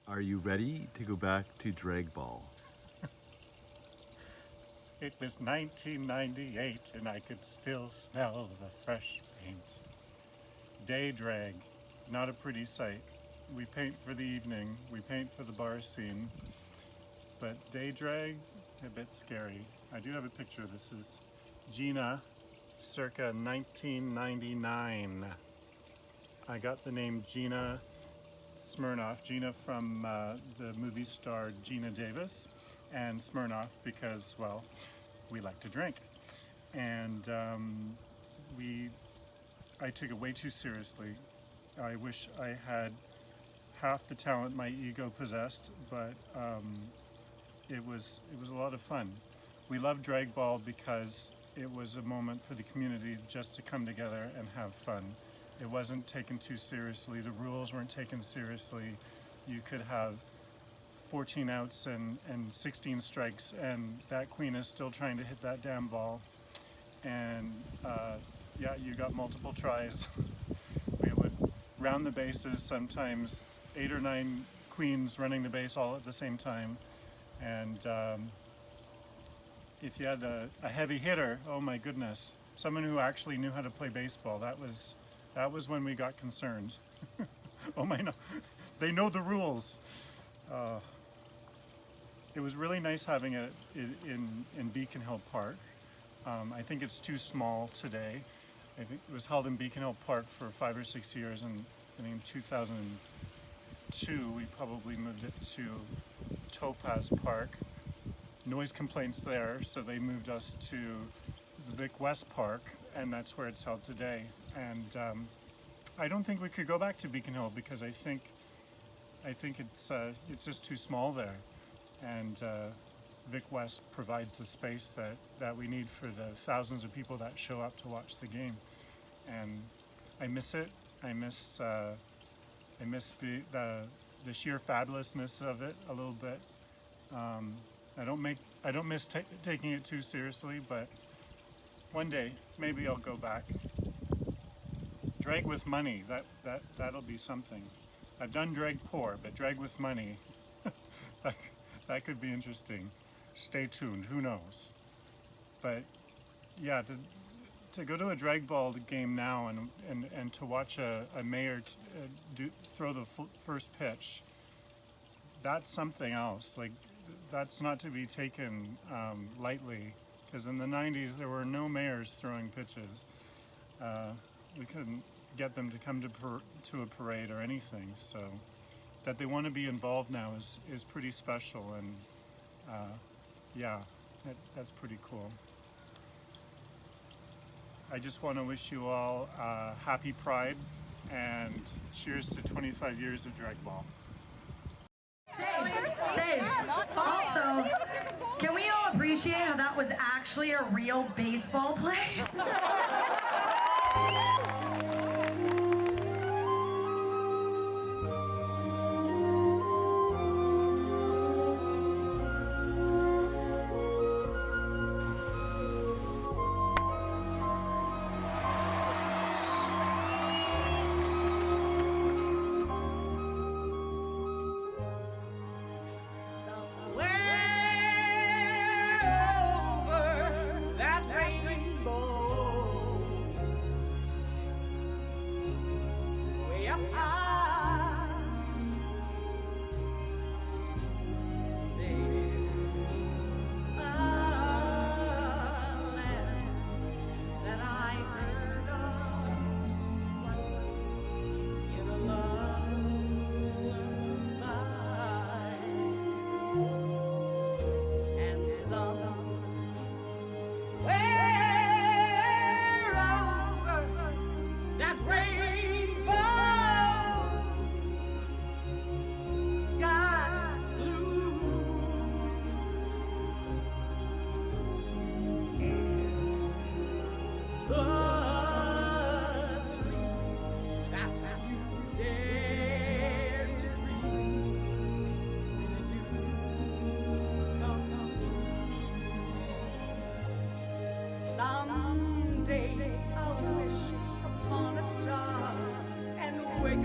Are you ready to go back to Dragball? It was 1998 and I could still smell the fresh paint. Day drag, not a pretty sight. We paint for the evening, we paint for the bar scene, but day drag, a bit scary. I do have a picture. This is Gina, circa 1999. I got the name Gina Smirnoff, Gina from the movie star Gina Davis, and Smirnoff because, well, we like to drink. And I took it way too seriously. I wish I had half the talent my ego possessed, but it was a lot of fun. We loved Dragball because it was a moment for the community just to come together and have fun. It wasn't taken too seriously. The rules weren't taken seriously. You could have 14 outs and 16 strikes, and that queen is still trying to hit that damn ball. And yeah, you got multiple tries. We would round the bases, sometimes 8 or 9 queens running the base all at the same time. And if you had a heavy hitter, oh my goodness, someone who actually knew how to play baseball, that was when we got concerned. Oh my, no, they know the rules. It was really nice having it in Beacon Hill Park. I think it's too small today. I think it was held in Beacon Hill Park for 5 or 6 years, and I think in 2002 we probably moved it to Topaz Park. Noise complaints there, so they moved us to Vic West Park, and that's where it's held today. And I don't think we could go back to Beacon Hill because I think it's just too small there, and Vic West provides the space that we need for the thousands of people that show up to watch the game. And I miss it. I miss the sheer fabulousness of it a little bit. I don't miss taking it too seriously, but one day maybe I'll go back. Drag with money, that'll be something. I've done drag poor, but drag with money, that could be interesting. Stay tuned, who knows? But yeah, to go to a Dragball game now and to watch a mayor throw the first pitch, that's something else. Like, that's not to be taken lightly, because in the 90s there were no mayors throwing pitches. We couldn't get them to come to a parade or anything, so that they want to be involved now is pretty special, and yeah, that's pretty cool. I just want to wish you all happy Pride, and cheers to 25 years of Dragball. Safe. Also, can we all appreciate how that was actually a real baseball play?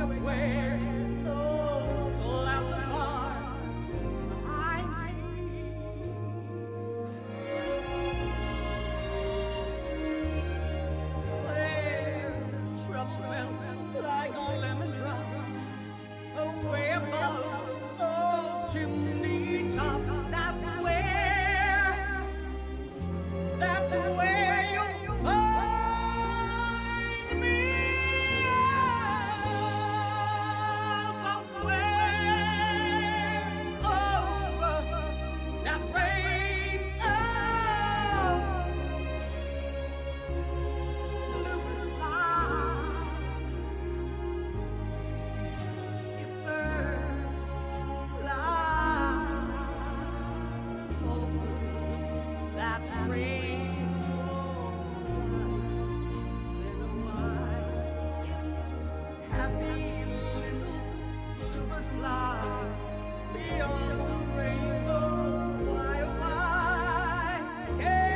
up where those clouds are far behind me. Where troubles melt like lemon drops away above those chimney tops. That's where you'll find me. Somewhere over that rainbow, bluebirds fly. If birds fly over that rainbow, then why, if happy little bluebirds fly beyond the rainbow, why can't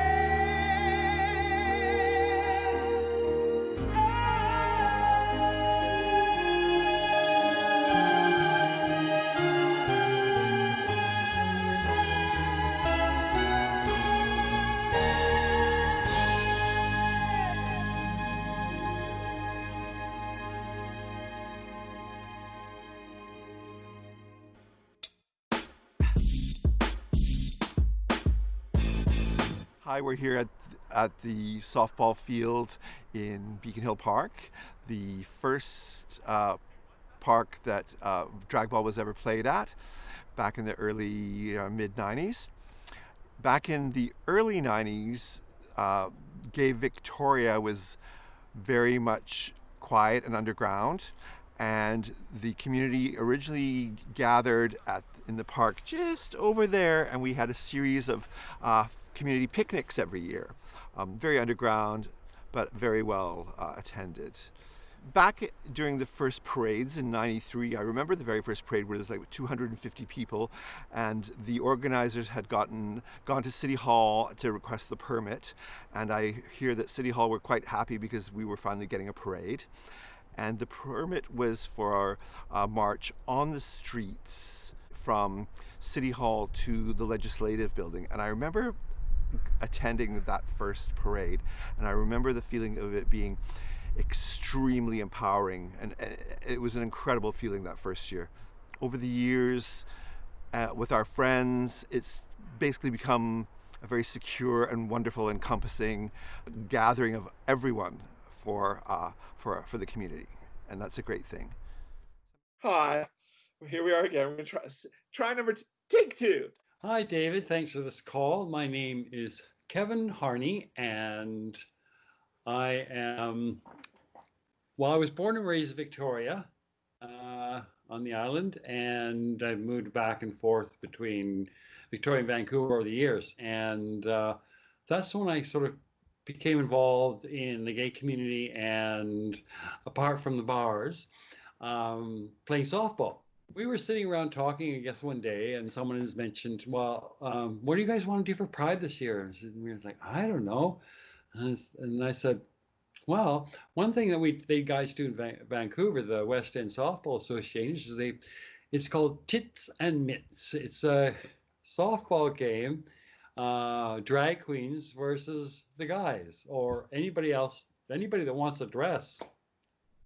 Hi, we're here at the softball field in Beacon Hill Park, the first park that Dragball was ever played at back in the early mid-90s. Back in the early 90s, Gay Victoria was very much quiet and underground, and the community originally gathered in the park just over there, and we had a series of community picnics every year. Very underground, but very well attended. Back during the first parades in '93, I remember the very first parade where there was like 250 people, and the organizers had gone to City Hall to request the permit, and I hear that City Hall were quite happy because we were finally getting a parade. And the permit was for our march on the streets from City Hall to the Legislative Building. And I remember attending that first parade, and I remember the feeling of it being extremely empowering, and it was an incredible feeling that first year. Over the years, with our friends, it's basically become a very secure and wonderful, encompassing gathering of everyone for the community, and that's a great thing. Hi, here we are again. We're gonna try number take two. Hi, David. Thanks for this call. My name is Kevin Harney, and I am, well, I was born and raised in Victoria on the island, and I've moved back and forth between Victoria and Vancouver over the years. And that's when I sort of became involved in the gay community, and apart from the bars, playing softball. We were sitting around talking, I guess, one day, and someone has mentioned, well, what do you guys want to do for Pride this year? And we were like, I don't know. And I said, well, one thing that they guys do in Vancouver, the West End Softball Association, is it's called Tits and Mitts. It's a softball game, drag queens versus the guys, or anybody else, anybody that wants to dress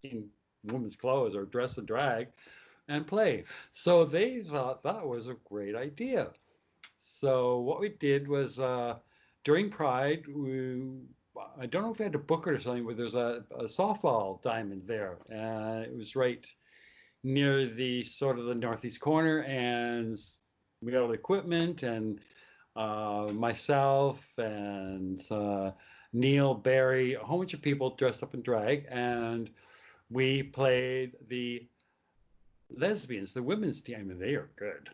in women's clothes or dress and drag and play. So they thought that was a great idea. So what we did was during Pride, I don't know if we had to book it or something, but there's a softball diamond there. It was right near the sort of the northeast corner, and we got all the equipment, and myself and Neil, Barry, a whole bunch of people dressed up in drag, and we played the lesbians, the women's team. I mean, they are good.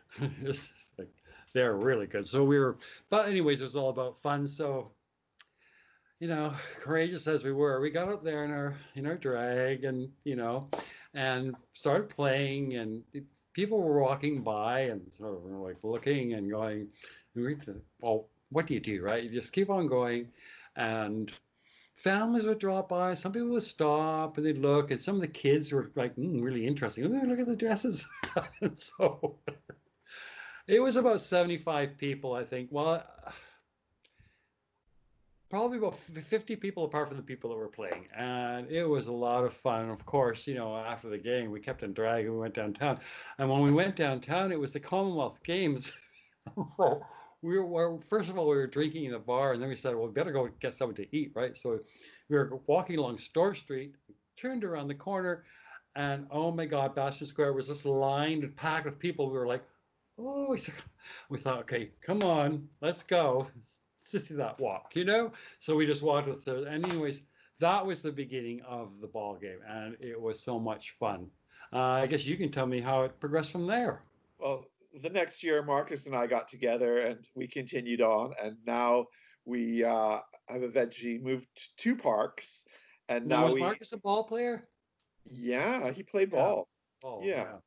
They're really good. So but anyways, it was all about fun. So, you know, courageous as we were, we got up there in our drag, and and started playing, and people were walking by and sort of like looking and going, well, what do you do, right? You just keep on going, and families would drop by. Some people would stop and they'd look, and some of the kids were like, really interesting. Look at the dresses. And so it was about 75 people, I think. Well, probably about 50 people apart from the people that were playing. And it was a lot of fun. And of course, after the game, we kept on dragging. We went downtown. And when we went downtown, it was the Commonwealth Games. So first of all, we were drinking in the bar, and then we said, well, we better go get something to eat, right? So we were walking along Store Street, turned around the corner, and oh my God, Bastion Square was just lined and packed with people. We were like, oh, we thought, okay, come on, let's go. To see that walk, So we just walked with her. And anyways, that was the beginning of the ball game, and it was so much fun. I guess you can tell me how it progressed from there. Well, the next year, Marcus and I got together and we continued on, and now we have eventually moved to 2 parks, and now was Marcus a ball player? Yeah, he played ball. Oh, Yeah.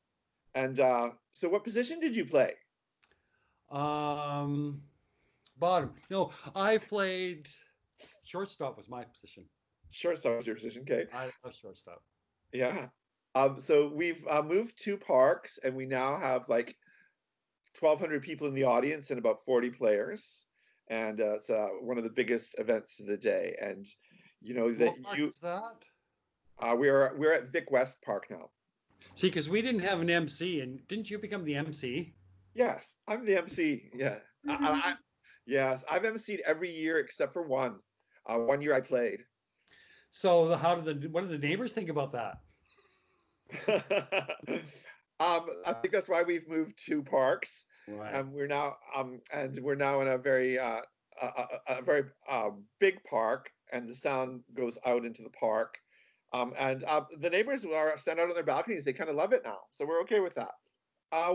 And so what position did you play? Bottom. No, I played shortstop was my position. Shortstop was your position, okay. I love shortstop. Yeah. So we've moved 2 parks, and we now have like 1,200 people in the audience and about 40 players. And it's one of the biggest events of the day. And What park is that? We're at Vic West Park now. See, because we didn't have an MC, and didn't you become the MC? Yes, I'm the MC. Yeah. Yes, I've MC'd every year except for one. 1 year I played. So what do the neighbors think about that? I think that's why we've moved 2 parks, Right. and we're now in a very big park, and the sound goes out into the park, and the neighbors stand out on their balconies. They kind of love it now, so we're okay with that.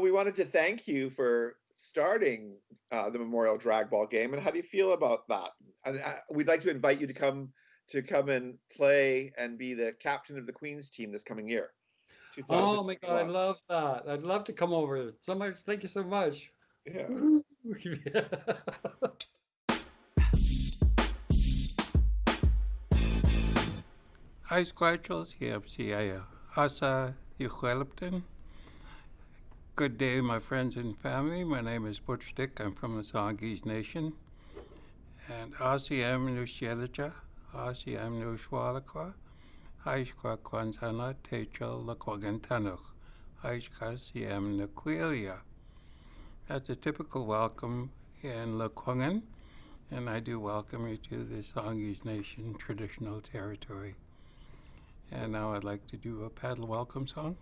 We wanted to thank you for starting the Memorial Dragball game, and how do you feel about that? And we'd like to invite you to come and play and be the captain of the Queen's team this coming year. Oh my God, I love that. I'd love to come over. So much. Thank you so much. Yeah. Hi, Squatchels. Here, Asa Yuchelipton. Good day, my friends and family. My name is Butch Dick. I'm from the Songhees Nation. And Asiam Nushelija, Asiam Nushwalakwa, Haishkwa Kwanzana, Techel Lakwagan Tanuch, Haishka Siam Naquilia. That's a typical welcome in Lakwangan, and I do welcome you to the Songhees Nation traditional territory. And now I'd like to do a paddle welcome song.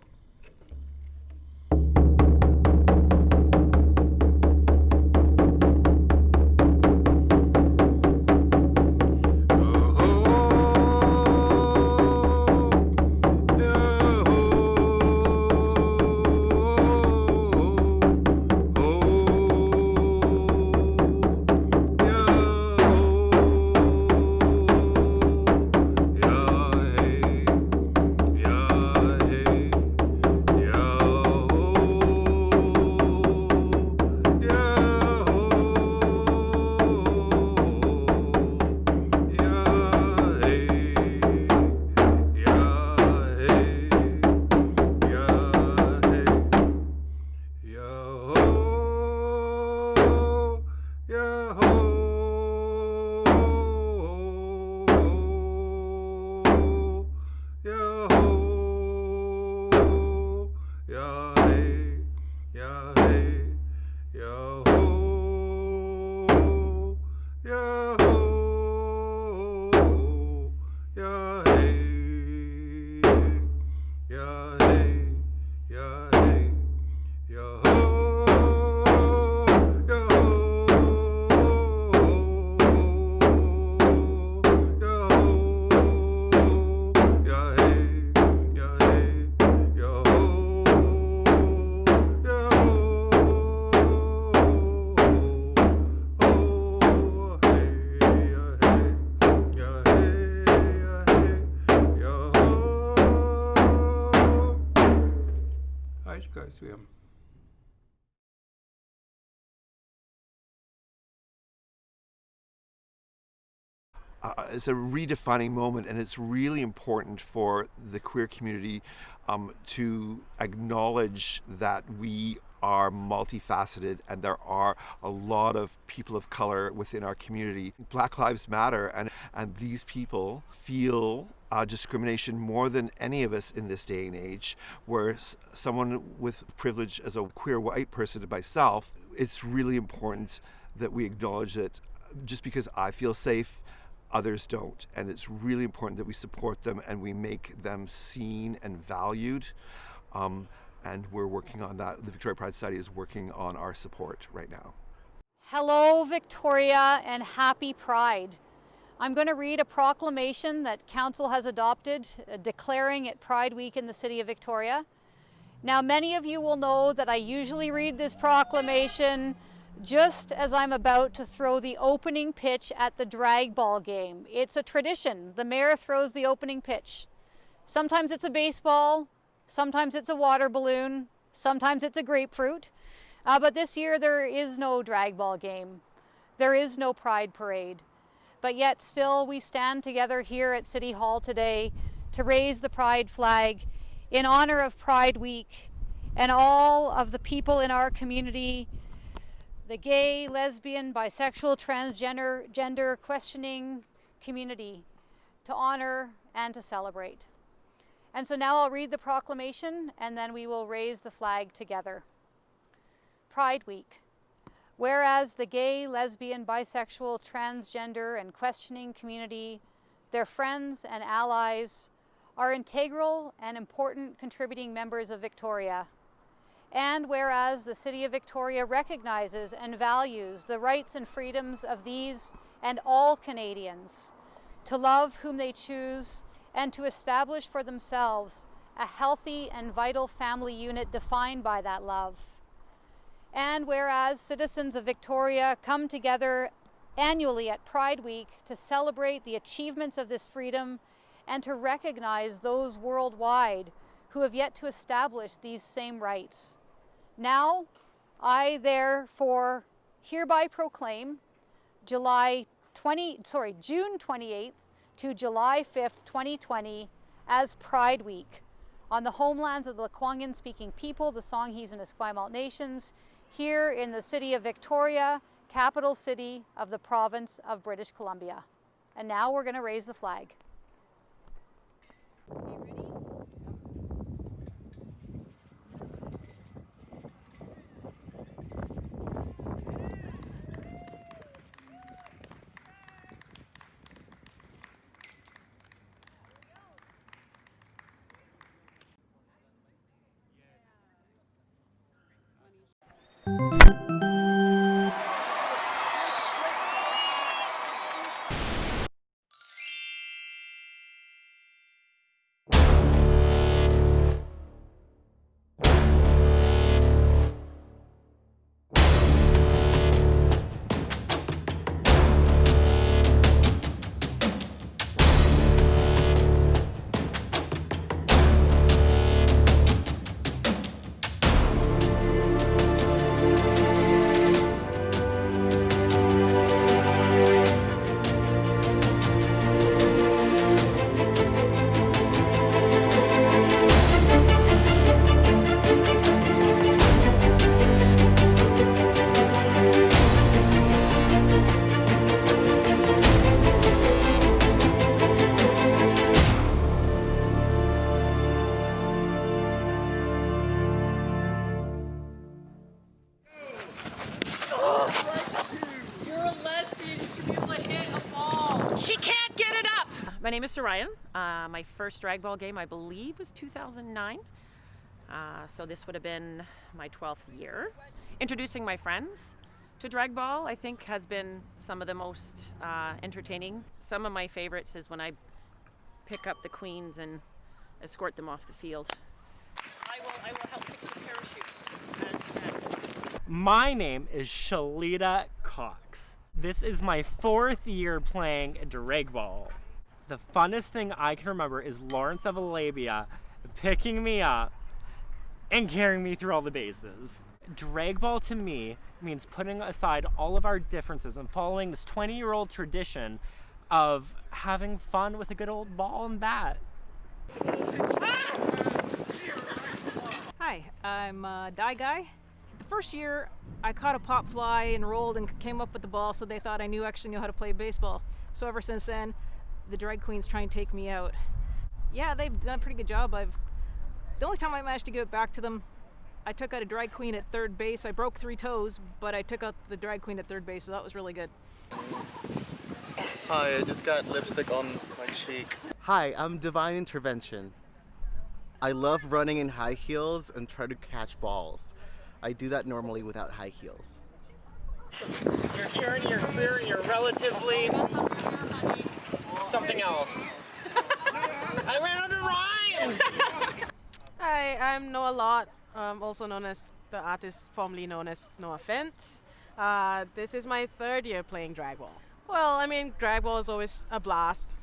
it's a redefining moment, and it's really important for the queer community to acknowledge that we are multifaceted and there are a lot of people of color within our community. Black Lives Matter, and these people feel discrimination more than any of us in this day and age, where someone with privilege as a queer white person myself, it's really important that we acknowledge that just because I feel safe, others don't. And it's really important that we support them and we make them seen and valued. And we're working on that. The Victoria Pride Society is working on our support right now. Hello, Victoria, and happy Pride. I'm going to read a proclamation that Council has adopted declaring it Pride Week in the City of Victoria. Now, many of you will know that I usually read this proclamation just as I'm about to throw the opening pitch at the Dragball game. It's a tradition. The mayor throws the opening pitch. Sometimes it's a baseball, sometimes it's a water balloon, sometimes it's a grapefruit. But this year there is no Dragball game. There is no Pride Parade. But yet still we stand together here at City Hall today to raise the Pride flag in honor of Pride Week and all of the people in our community, the gay, lesbian, bisexual, transgender, gender questioning community, to honor and to celebrate. And so now I'll read the proclamation and then we will raise the flag together. Pride Week. Whereas the gay, lesbian, bisexual, transgender, and questioning community, their friends and allies, are integral and important contributing members of Victoria. And whereas the City of Victoria recognizes and values the rights and freedoms of these and all Canadians to love whom they choose and to establish for themselves a healthy and vital family unit defined by that love. And whereas citizens of Victoria come together annually at Pride Week to celebrate the achievements of this freedom and to recognize those worldwide who have yet to establish these same rights. Now, I therefore hereby proclaim June 28th to July 5th, 2020 as Pride Week on the homelands of the Lekwungen-speaking people, the Songhees and Esquimalt nations, here in the city of Victoria, capital city of the province of British Columbia. And now we're going to raise the flag. Are you ready? My name is Sarayan. My first Dragball game, I believe, was 2009. So this would have been my 12th year. Introducing my friends to Dragball, I think, has been some of the most entertaining. Some of my favorites is when I pick up the queens and escort them off the field. I will help fix your parachute. My name is Shelita Cox. This is my 4th year playing Dragball. The funnest thing I can remember is Lawrence of Arabia picking me up and carrying me through all the bases. Dragball to me means putting aside all of our differences and following this 20-year-old tradition of having fun with a good old ball and bat. Hi, I'm Die Guy. The first year I caught a pop fly and rolled and came up with the ball, so they thought I actually knew how to play baseball. So ever since then, the drag queens try and take me out. Yeah, they've done a pretty good job. The only time I managed to give it back to them, I took out a drag queen at third base. I broke 3 toes, but I took out the drag queen at third base, so that was really good. Hi, I just got lipstick on my cheek. Hi, I'm Divine Intervention. I love running in high heels and try to catch balls. I do that normally without high heels. You're here in your career and you're relatively something else. I ran under rhymes! Hi, I'm Noah Lott, also known as the artist formerly known as No Offense. This is my 3rd year playing Dragball. Well, I mean, Dragball is always a blast.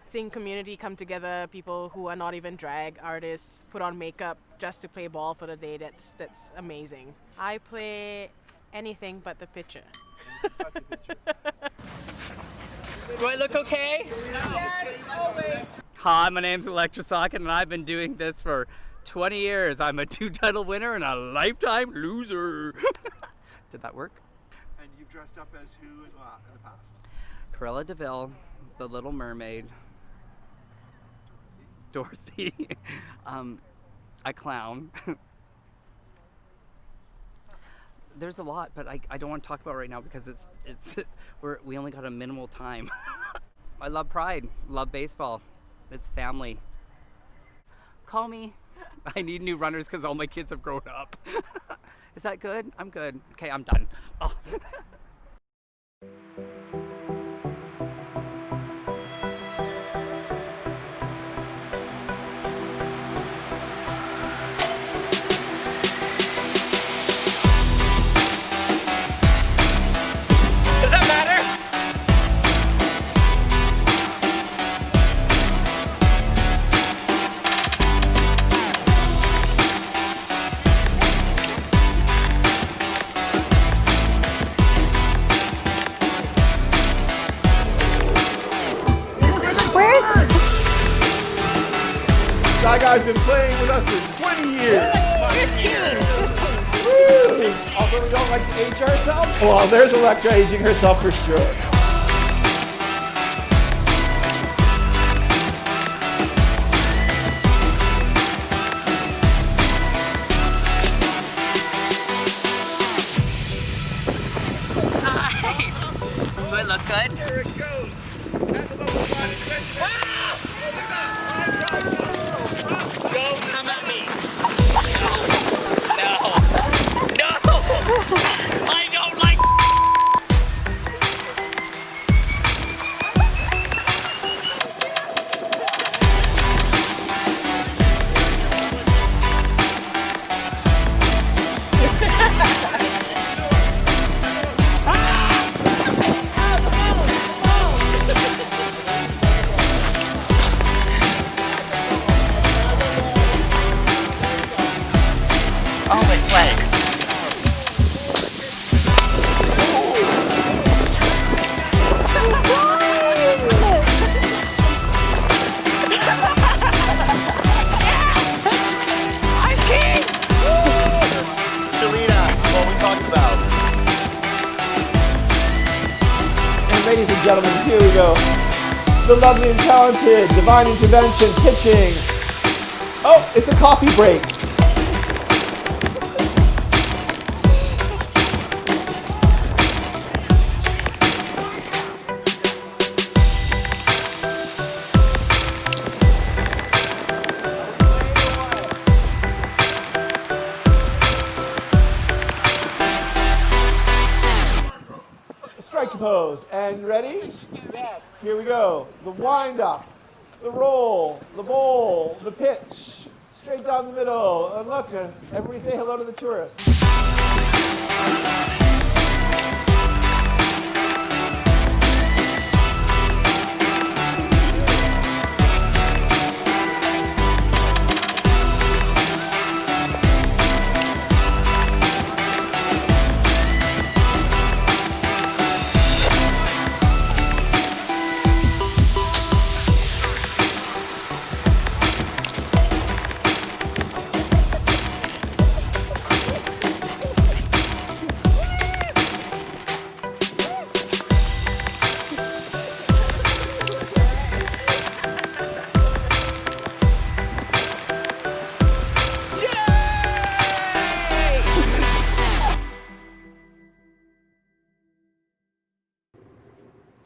Seeing community come together, people who are not even drag artists put on makeup just to play ball for the day, that's amazing. I play anything but the pitcher. Do I look okay? Yes, always. Hi, my name's Electra Socket, and I've been doing this for 20 years. I'm a 2-title winner and a lifetime loser. Did that work? And you've dressed up as who in the past? Cruella de Vil, the Little Mermaid, Dorothy, a clown. There's a lot, but I don't want to talk about it right now because we only got a minimal time. I love Pride, love baseball. It's family. Call me. I need new runners because all my kids have grown up. Is that good? I'm good. Okay, I'm done. Oh. Does that matter? That guy's been playing with us for 20 years. 15. Woo! Although we don't like to age ourselves. Well, there's Electra aging herself for sure. Hi. Do I look good? Here it goes. And the level 5 extension. Don't come at me. No. I don't like. Oh, my flag. I'm king! Shelita, what we talked about. And ladies and gentlemen, here we go. The lovely and talented Divine Intervention pitching. Oh, it's a coffee break. Strike pose. And ready? Here we go. The wind up, the roll, the bowl, the pitch. Straight down the middle. And look, everybody say hello to the tourists.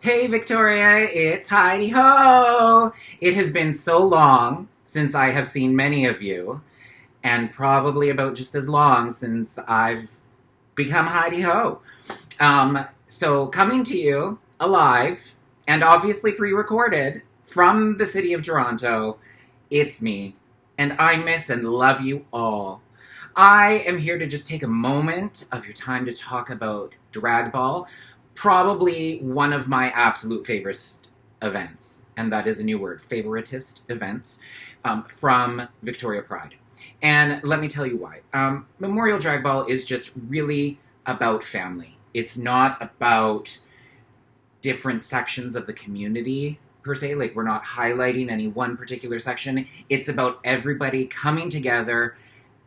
Hey Victoria, it's Heidi Ho! It has been so long since I have seen many of you, and probably about just as long since I've become Heidi Ho. So coming to you alive, and obviously pre-recorded, from the city of Toronto, it's me, and I miss and love you all. I am here to just take a moment of your time to talk about Dragball, probably one of my absolute favorite events, and that is a new word, favoritist events, from Victoria Pride. And let me tell you why. Memorial Dragball is just really about family. It's not about different sections of the community, per se. Like, we're not highlighting any one particular section. It's about everybody coming together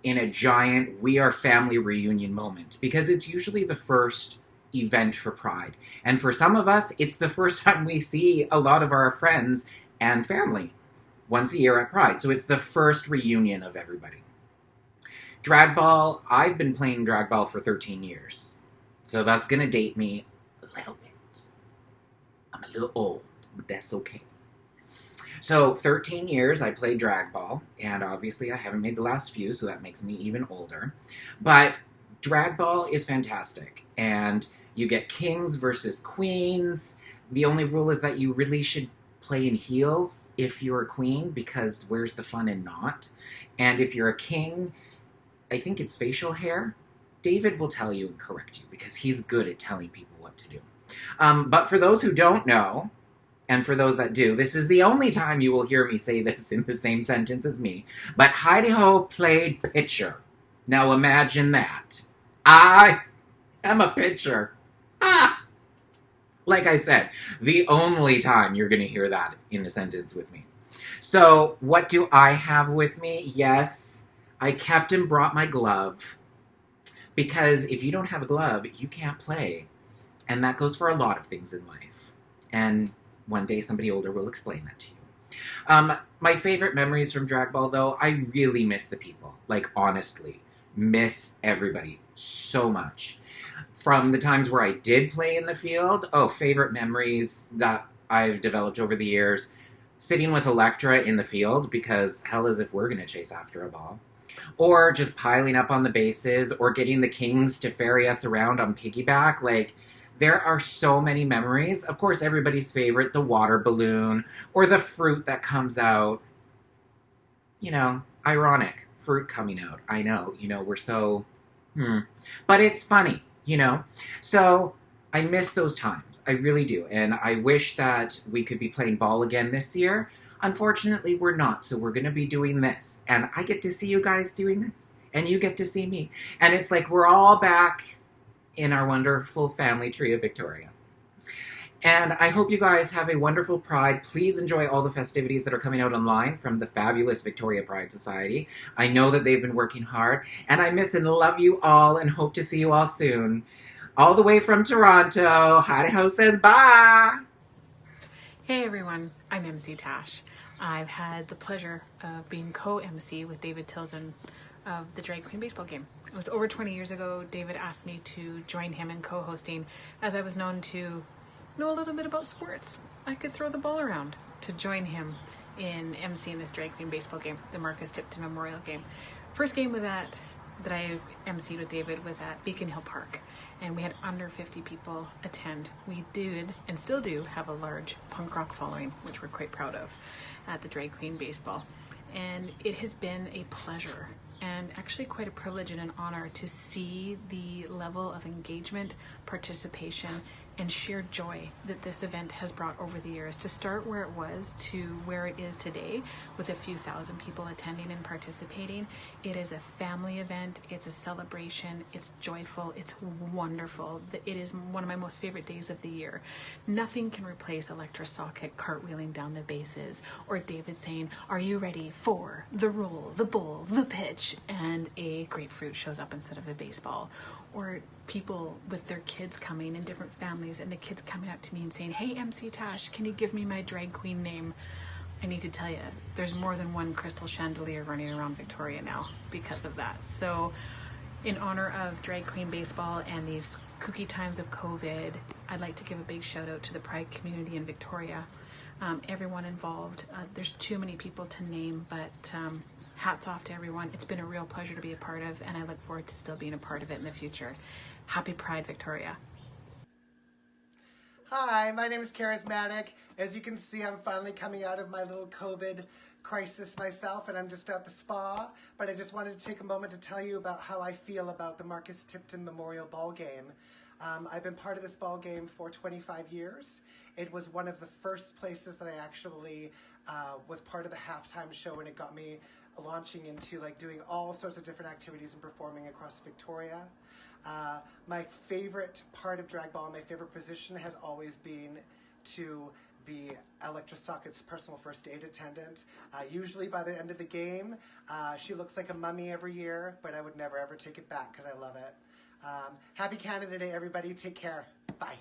in a giant We Are Family reunion moment, because it's usually the first event for Pride. And for some of us, it's the first time we see a lot of our friends and family once a year at Pride. So it's the first reunion of everybody. Dragball, I've been playing Dragball for 13 years. So that's going to date me a little bit. I'm a little old, but that's okay. So 13 years I played Dragball, and obviously I haven't made the last few, so that makes me even older. But Dragball is fantastic, and you get kings versus queens. The only rule is that you really should play in heels if you're a queen, because where's the fun in not? And if you're a king, I think it's facial hair. David will tell you and correct you, because he's good at telling people what to do. But for those who don't know, and for those that do, this is the only time you will hear me say this in the same sentence as me, but Heidi Ho played pitcher. Now imagine that. I am a pitcher. Like I said, the only time you're going to hear that in a sentence with me. So what do I have with me? Yes, I kept and brought my glove, because if you don't have a glove, you can't play. And that goes for a lot of things in life. And one day somebody older will explain that to you. My favorite memories from Dragball, though, I really miss the people. Like, honestly, miss everybody so much. From the times where I did play in the field, favorite memories that I've developed over the years. Sitting with Electra in the field, because hell as if we're going to chase after a ball. Or just piling up on the bases, or getting the kings to ferry us around on piggyback. Like, there are so many memories. Of course, everybody's favorite, the water balloon, or the fruit that comes out. You know, ironic, fruit coming out. I know, we're so, But it's funny, So I miss those times. I really do. And I wish that we could be playing ball again this year. Unfortunately, we're not. So we're going to be doing this. And I get to see you guys doing this. And you get to see me. And it's like we're all back in our wonderful family tree of Victoria. And I hope you guys have a wonderful Pride. Please enjoy all the festivities that are coming out online from the fabulous Victoria Pride Society. I know that they've been working hard, and I miss and love you all and hope to see you all soon. All the way from Toronto, Heidi Ho says bye! Hey everyone, I'm MC Tash. I've had the pleasure of being co-MC with David Tilson of the Drag Queen baseball game. It was over 20 years ago. David asked me to join him in co-hosting, as I was known to know a little bit about sports. I could throw the ball around, to join him in emceeing this Drag Queen baseball game, the Marcus Tipton Memorial game. First game was that I emceed with David was at Beacon Hill Park, and we had under 50 people attend. We did, and still do, have a large punk rock following, which we're quite proud of, at the Drag Queen baseball. And it has been a pleasure, and actually quite a privilege and an honor, to see the level of engagement, participation, and sheer joy that this event has brought over the years. To start where it was to where it is today, with a few thousand people attending and participating, it is a family event, it's a celebration, it's joyful, it's wonderful. It is one of my most favorite days of the year. Nothing can replace Electra Socket cartwheeling down the bases, or David saying, "Are you ready for the roll, the bowl, the pitch?" and a grapefruit shows up instead of a baseball. Or people with their kids coming, and different families, and the kids coming up to me and saying, "Hey, MC Tash, can you give me my drag queen name?" I need to tell you, there's more than one crystal chandelier running around Victoria now because of that. So in honor of Drag Queen Baseball and these kooky times of COVID, I'd like to give a big shout out to the Pride community in Victoria. Everyone involved. There's too many people to name, but hats off to everyone. It's been a real pleasure to be a part of, and I look forward to still being a part of it in the future. Happy Pride, Victoria. Hi, my name is Charismatic. As you can see, I'm finally coming out of my little COVID crisis myself, and I'm just at the spa. But I just wanted to take a moment to tell you about how I feel about the Marcus Tipton Memorial Ball Game. I've been part of this ball game for 25 years. It was one of the first places that I actually was part of the halftime show, and it got me launching into like doing all sorts of different activities and performing across Victoria. My favorite part of Dragball, my favorite position has always been to be Electra Socket's personal first aid attendant. Usually by the end of the game, she looks like a mummy every year, but I would never ever take it back because I love it. Happy Canada Day, everybody. Take care. Bye.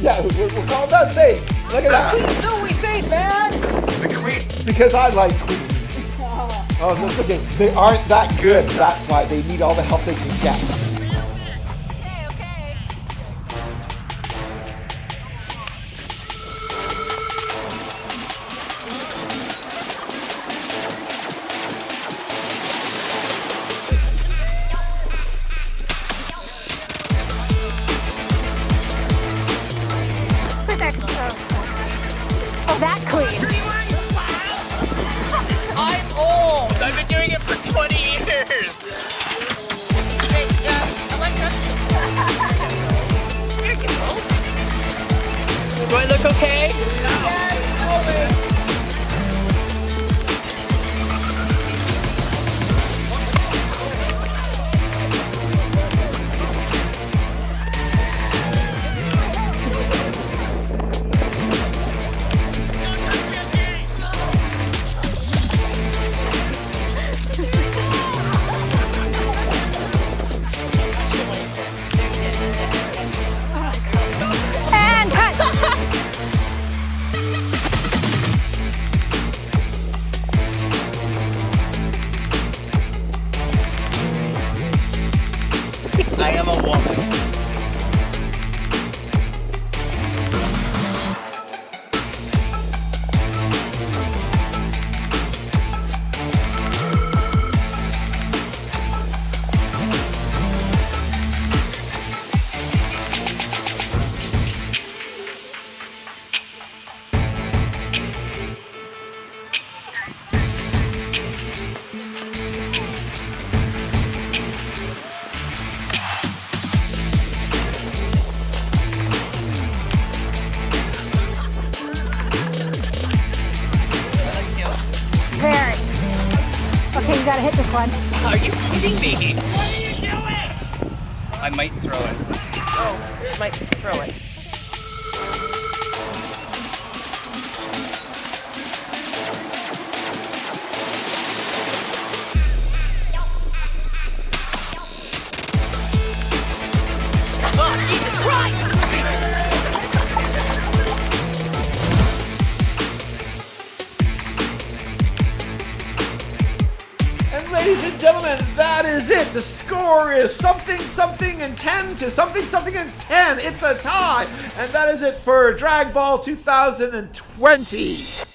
Yeah, we're calling that safe. Look at that. Queen's always safe, man. The queen. Because I like queens. Oh, that's okay. They aren't that good. That's why they need all the help they can get. Oh, that queen. I'm old. I've been doing it for 20 years. Hey, Electra. Here you go. Do I look okay? And cut! I am a woman. Very. Okay, you gotta hit this one. Are you kidding me? What are you doing? I might throw it. Oh, might throw it. Oh, Jesus Christ! And ladies and gentlemen, that is it. The score is something, something, and 10 to something, something, and 10. It's a tie. And that is it for Dragball 2020.